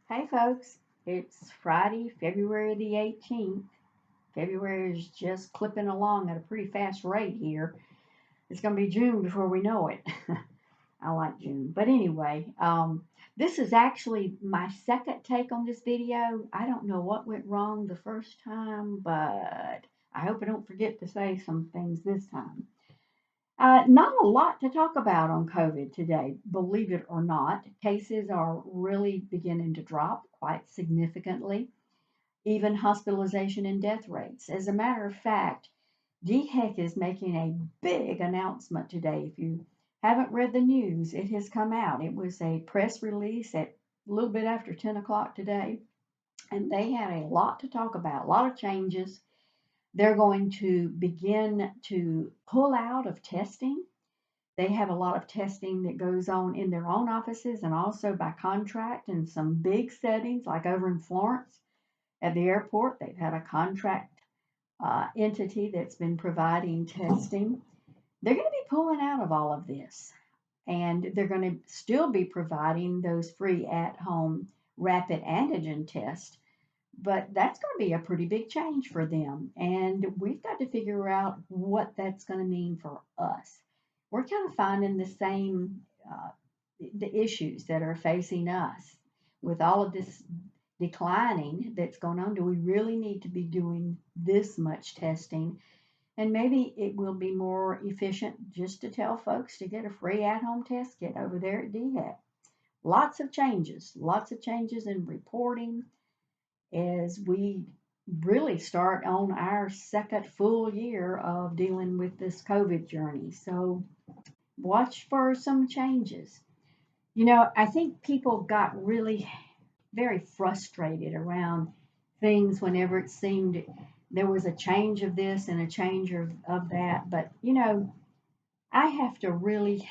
Hey folks, it's Friday, February the 18th. February is just clipping along at a pretty fast rate here. It's going to be June before we know it. I like June. But anyway, this is actually my second take on this video. I don't know what went wrong the first time, but I hope I don't forget to say some things this time. Not a lot to talk about on COVID today, believe it or not. Cases are really beginning to drop quite significantly, even hospitalization and death rates. As a matter of fact, DHEC is making a big announcement today. If you haven't read the news, it has come out. It was a press release at a little bit after 10 o'clock today, and they had a lot to talk about, a lot of changes. They're going to begin to pull out of testing. They have a lot of testing that goes on in their own offices and also by contract in some big settings, like over in Florence at the airport. They've had a contract entity that's been providing testing. They're going to be pulling out of all of this, and they're going to still be providing those free at home rapid antigen tests. But that's going to be a pretty big change for them. And we've got to figure out what that's going to mean for us. We're kind of finding the same the issues that are facing us with all of this declining that's going on. Do we really need to be doing this much testing? And maybe it will be more efficient just to tell folks to get a free at home test kit over there at DHEC. Lots of changes in reporting as we really start on our second full year of dealing with this COVID journey. So watch for some changes. I think people got really very frustrated around things whenever it seemed there was a change of this and a change of that. But, I have to really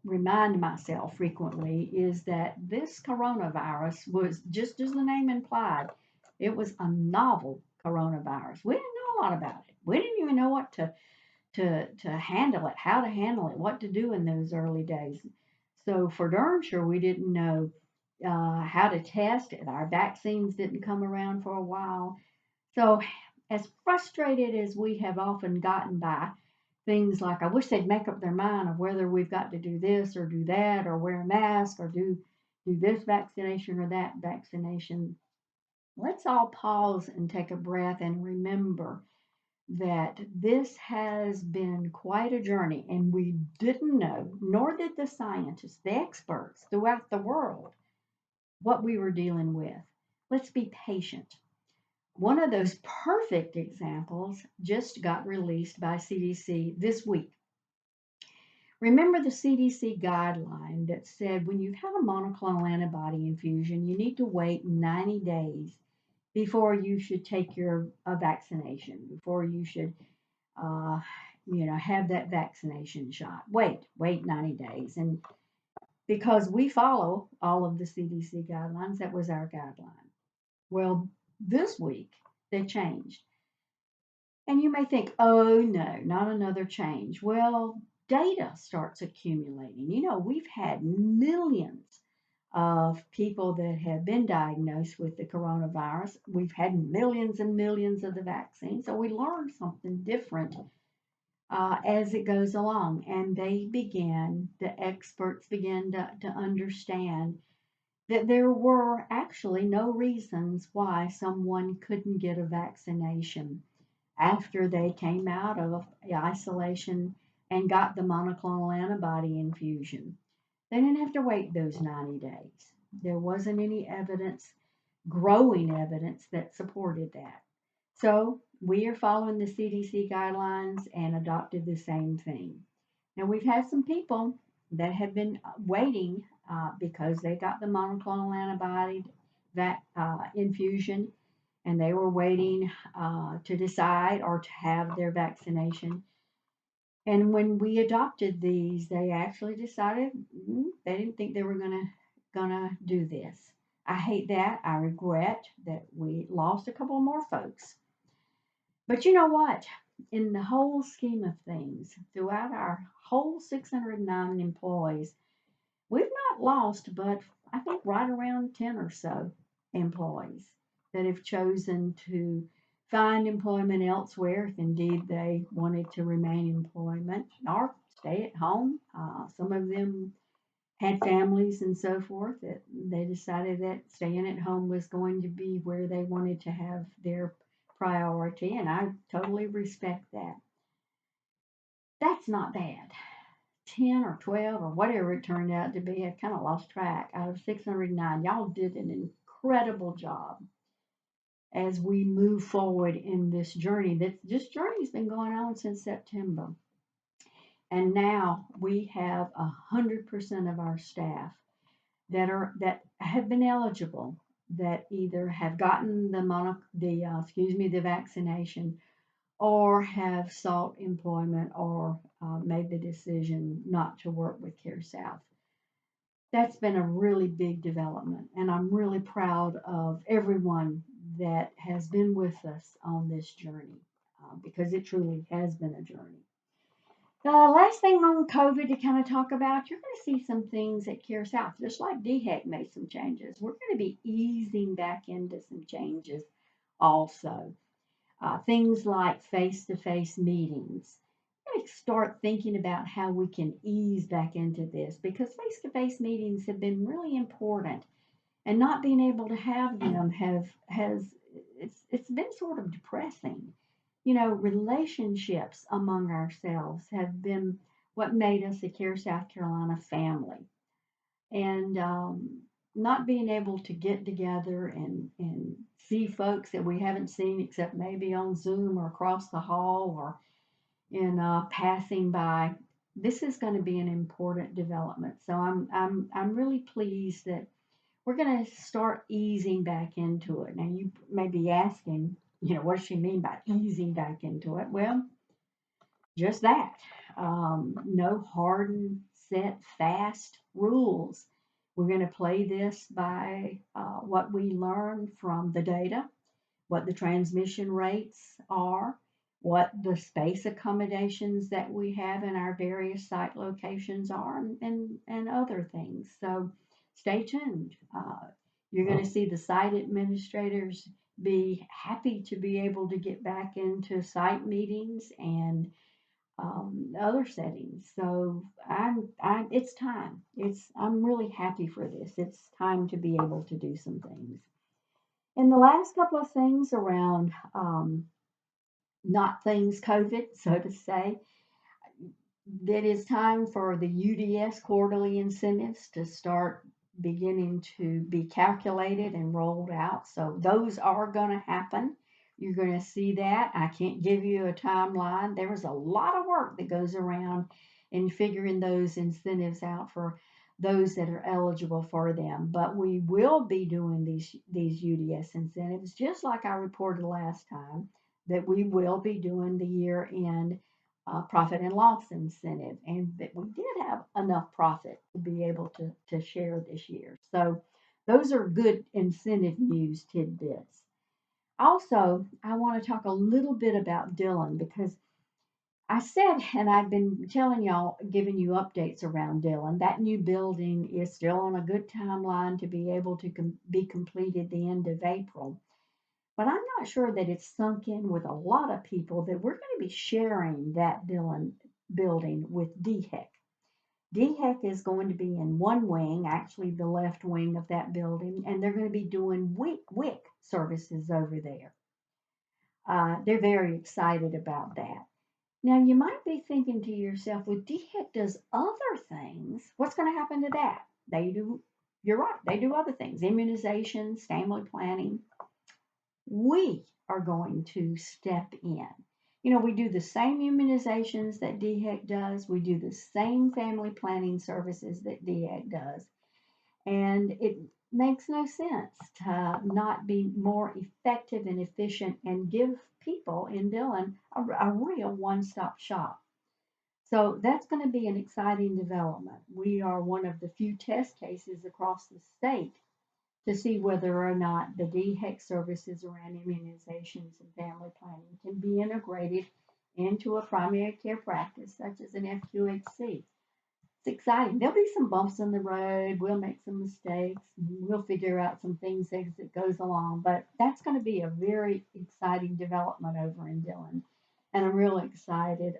remind myself frequently is that this coronavirus was, just as the name implied, it was a novel coronavirus. We didn't know a lot about it. We didn't even know what to handle it, how to handle it, what to do in those early days. So for darn sure, we didn't know how to test it. Our vaccines didn't come around for a while. So as frustrated as we have often gotten by things like, I wish they'd make up their mind of whether we've got to do this or do that or wear a mask or do this vaccination or that vaccination. Let's all pause and take a breath and remember that this has been quite a journey, and we didn't know, nor did the scientists, the experts throughout the world, what we were dealing with. Let's be patient. One of those perfect examples just got released by CDC this week. Remember the CDC guideline that said when you've had a monoclonal antibody infusion, you need to wait 90 days before you should take your vaccination, before you should uh, have that vaccination shot. Wait 90 days. And because we follow all of the CDC guidelines, that was our guideline. Well, this week they changed. And you may think, oh no, not another change. Well, data starts accumulating. We've had millions of people that have been diagnosed with the coronavirus. We've had millions and millions of the vaccine. So we learned something different as it goes along. And the experts began to understand that there were actually no reasons why someone couldn't get a vaccination after they came out of isolation and got the monoclonal antibody infusion. They didn't have to wait those 90 days. There wasn't any evidence, growing evidence, that supported that. So we are following the CDC guidelines and adopted the same thing. Now, we've had some people that have been waiting because they got the monoclonal antibody that infusion, and they were waiting to decide or to have their vaccination. And when we adopted these, they actually decided they didn't think they were gonna do this. I hate that. I regret that we lost a couple more folks. But you know what? In the whole scheme of things, throughout our whole 609 employees, we've not lost, but I think right around 10 or so. employees that have chosen to find employment elsewhere if indeed they wanted to remain employment or stay at home. Some of them had families and so forth that they decided that staying at home was going to be where they wanted to have their priority, and I totally respect that. That's not bad. 10 or 12 or whatever it turned out to be, I kind of lost track, out of 609. Y'all did an incredible job as we move forward in this journey. This journey's been going on since September. And now we have 100% of our staff that have been eligible, that either have gotten the vaccination, or have sought employment, or made the decision not to work with CareSouth. That's been a really big development, and I'm really proud of everyone that has been with us on this journey, because it truly has been a journey. The last thing on COVID to kind of talk about, you're going to see some things at CareSouth, just like DHEC made some changes. We're going to be easing back into some changes also. Things like face to face meetings. We're going to start thinking about how we can ease back into this, because face to face meetings have been really important, and not being able to have them it's been sort of depressing. Relationships among ourselves have been what made us a Care South Carolina family. And not being able to get together and see folks that we haven't seen except maybe on Zoom or across the hall or in passing by, this is going to be an important development. So I'm really pleased that we're going to start easing back into it. Now, you may be asking, what does she mean by easing back into it? Well, just that. No hard and set, fast rules. We're going to play this by what we learn from the data, what the transmission rates are, what the space accommodations that we have in our various site locations are, and other things. So stay tuned. You're going to see the site administrators be happy to be able to get back into site meetings and other settings. So it's time. I'm really happy for this. It's time to be able to do some things. And the last couple of things around not things COVID, so to say, that it's time for the UDS quarterly incentives to start beginning to be calculated and rolled out. So those are going to happen. You're going to see that. I can't give you a timeline. There is a lot of work that goes around in figuring those incentives out for those that are eligible for them. But we will be doing these UDS incentives, just like I reported last time, that we will be doing the year-end profit and loss incentive, and that we did have enough profit to be able to share this year. So those are good incentive news tidbits. Also, I want to talk a little bit about Dillon, because I said, and I've been telling y'all, giving you updates around Dillon, that new building is still on a good timeline to be able to be completed the end of April. But I'm not sure that it's sunk in with a lot of people that we're going to be sharing that Dillon building with DHEC. DHEC is going to be in one wing, actually the left wing of that building, and they're going to be doing WIC services over there. They're very excited about that. Now, you might be thinking to yourself, well, DHEC does other things. What's going to happen to that? You're right, they do other things, immunizations, family planning. We are going to step in. We do the same immunizations that DHEC does. We do the same family planning services that DHEC does. And it makes no sense to not be more effective and efficient and give people in Dillon a real one-stop shop. So that's going to be an exciting development. We are one of the few test cases across the state to see whether or not the DHEC services around immunizations and family planning can be integrated into a primary care practice such as an FQHC. it's exciting. There'll be some bumps in the road. We'll make some mistakes. We'll figure out some things as it goes along. But that's going to be a very exciting development over in Dillon. And I'm really excited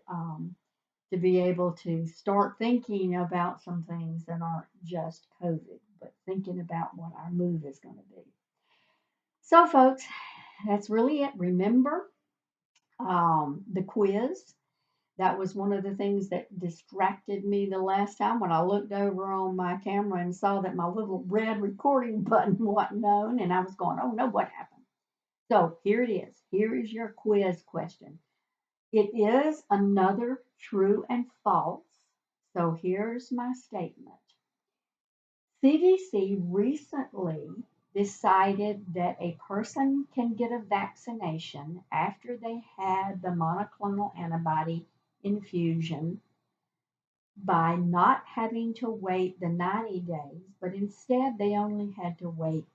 to be able to start thinking about some things that aren't just COVID, but thinking about what our move is going to be. So, folks, that's really it. Remember the quiz. That was one of the things that distracted me the last time when I looked over on my camera and saw that my little red recording button wasn't on, and I was going, oh no, what happened? So here it is. Here is your quiz question. It is another true and false. So here's my statement. CDC recently decided that a person can get a vaccination after they had the monoclonal antibody infusion by not having to wait the 90 days, but instead they only had to wait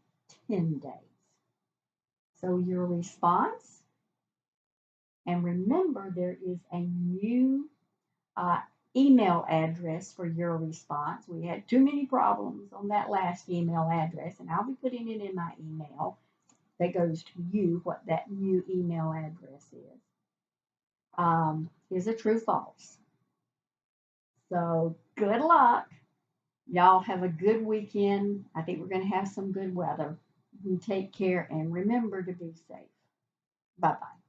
10 days. So your response, and remember there is a new uh, email address for your response. We had too many problems on that last email address, and I'll be putting it in my email that goes to you, what that new email address is a true false. So good luck. Y'all have a good weekend. I think we're going to have some good weather. You take care and remember to be safe. Bye bye.